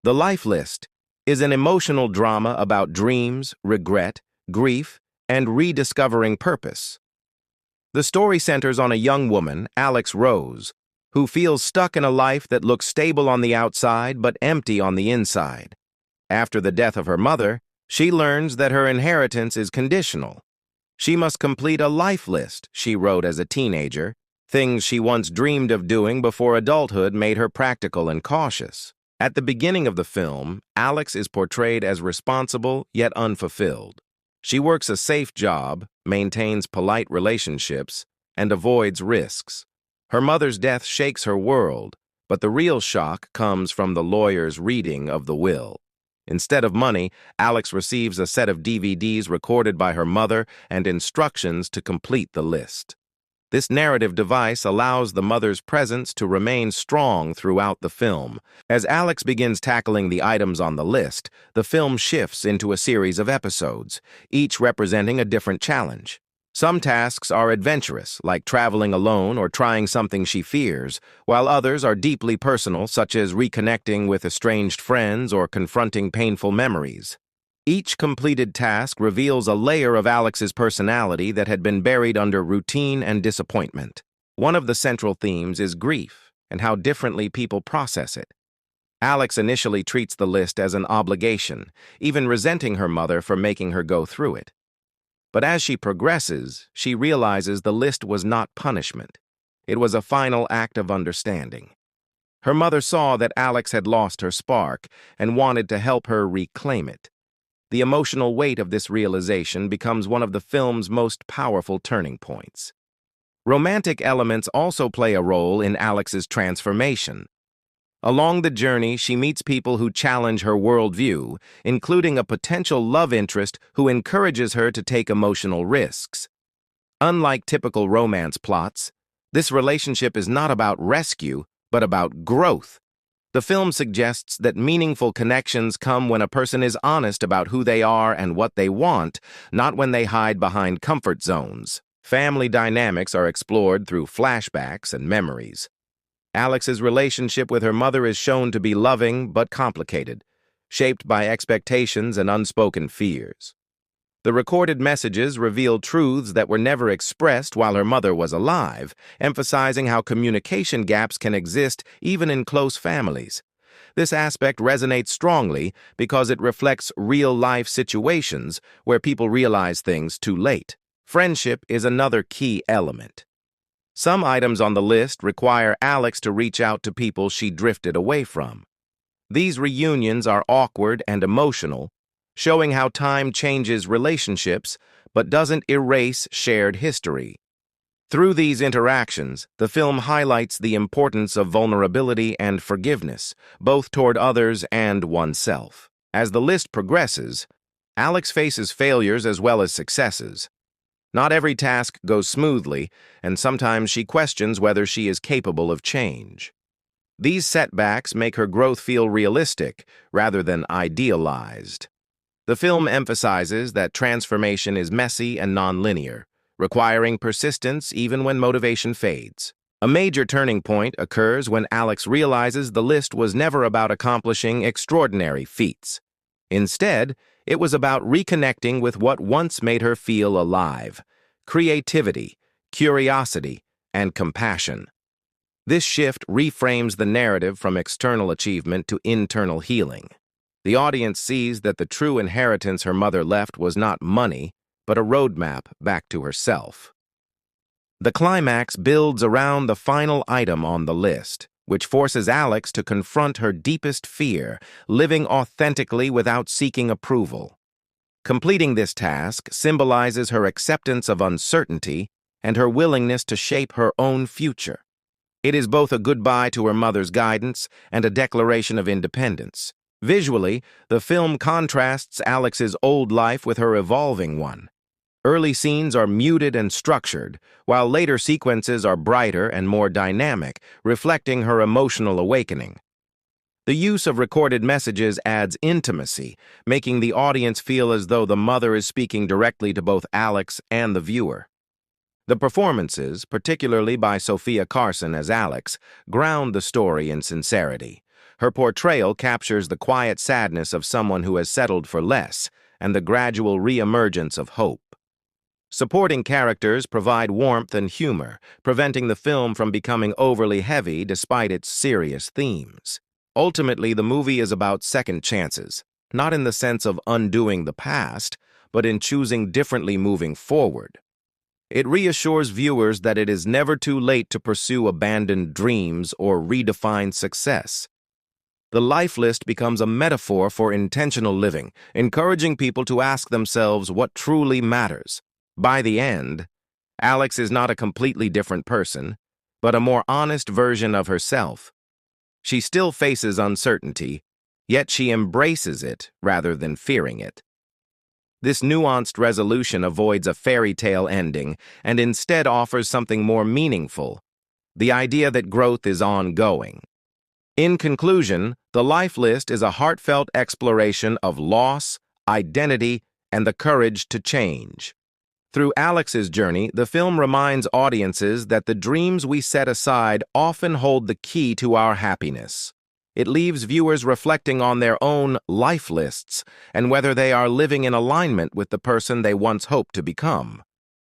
The Life List is an emotional drama about dreams, regret, grief, and rediscovering purpose. The story centers on a young woman, Alex Rose, who feels stuck in a life that looks stable on the outside but empty on the inside. After the death of her mother, she learns that her inheritance is conditional. She must complete a life list, she wrote as a teenager, things she once dreamed of doing before adulthood made her practical and cautious. At the beginning of the film, Alex is portrayed as responsible yet unfulfilled. She works a safe job, maintains polite relationships, and avoids risks. Her mother's death shakes her world, but the real shock comes from the lawyer's reading of the will. Instead of money, Alex receives a set of DVDs recorded by her mother and instructions to complete the list. This narrative device allows the mother's presence to remain strong throughout the film. As Alex begins tackling the items on the list, the film shifts into a series of episodes, each representing a different challenge. Some tasks are adventurous, like traveling alone or trying something she fears, while others are deeply personal, such as reconnecting with estranged friends or confronting painful memories. Each completed task reveals a layer of Alex's personality that had been buried under routine and disappointment. One of the central themes is grief and how differently people process it. Alex initially treats the list as an obligation, even resenting her mother for making her go through it. But as she progresses, she realizes the list was not punishment. It was a final act of understanding. Her mother saw that Alex had lost her spark and wanted to help her reclaim it. The emotional weight of this realization becomes one of the film's most powerful turning points. Romantic elements also play a role in Alex's transformation. Along the journey, she meets people who challenge her worldview, including a potential love interest who encourages her to take emotional risks. Unlike typical romance plots, this relationship is not about rescue, but about growth. The film suggests that meaningful connections come when a person is honest about who they are and what they want, not when they hide behind comfort zones. Family dynamics are explored through flashbacks and memories. Alex's relationship with her mother is shown to be loving but complicated, shaped by expectations and unspoken fears. The recorded messages reveal truths that were never expressed while her mother was alive, emphasizing how communication gaps can exist even in close families. This aspect resonates strongly because it reflects real-life situations where people realize things too late. Friendship is another key element. Some items on the list require Alex to reach out to people she drifted away from. These reunions are awkward and emotional, showing how time changes relationships but doesn't erase shared history. Through these interactions, the film highlights the importance of vulnerability and forgiveness, both toward others and oneself. As the list progresses, Alex faces failures as well as successes. Not every task goes smoothly, and sometimes she questions whether she is capable of change. These setbacks make her growth feel realistic rather than idealized. The film emphasizes that transformation is messy and nonlinear, requiring persistence even when motivation fades. A major turning point occurs when Alex realizes the list was never about accomplishing extraordinary feats. Instead, it was about reconnecting with what once made her feel alive: creativity, curiosity, and compassion. This shift reframes the narrative from external achievement to internal healing. The audience sees that the true inheritance her mother left was not money, but a roadmap back to herself. The climax builds around the final item on the list, which forces Alex to confront her deepest fear, living authentically without seeking approval. Completing this task symbolizes her acceptance of uncertainty and her willingness to shape her own future. It is both a goodbye to her mother's guidance and a declaration of independence. Visually, the film contrasts Alex's old life with her evolving one. Early scenes are muted and structured, while later sequences are brighter and more dynamic, reflecting her emotional awakening. The use of recorded messages adds intimacy, making the audience feel as though the mother is speaking directly to both Alex and the viewer. The performances, particularly by Sofia Carson as Alex, ground the story in sincerity. Her portrayal captures the quiet sadness of someone who has settled for less and the gradual re-emergence of hope. Supporting characters provide warmth and humor, preventing the film from becoming overly heavy despite its serious themes. Ultimately, the movie is about second chances, not in the sense of undoing the past, but in choosing differently moving forward. It reassures viewers that it is never too late to pursue abandoned dreams or redefine success. The life list becomes a metaphor for intentional living, encouraging people to ask themselves what truly matters. By the end, Alex is not a completely different person, but a more honest version of herself. She still faces uncertainty, yet she embraces it rather than fearing it. This nuanced resolution avoids a fairy tale ending and instead offers something more meaningful, the idea that growth is ongoing. In conclusion, The Life List is a heartfelt exploration of loss, identity, and the courage to change. Through Alex's journey, the film reminds audiences that the dreams we set aside often hold the key to our happiness. It leaves viewers reflecting on their own life lists and whether they are living in alignment with the person they once hoped to become.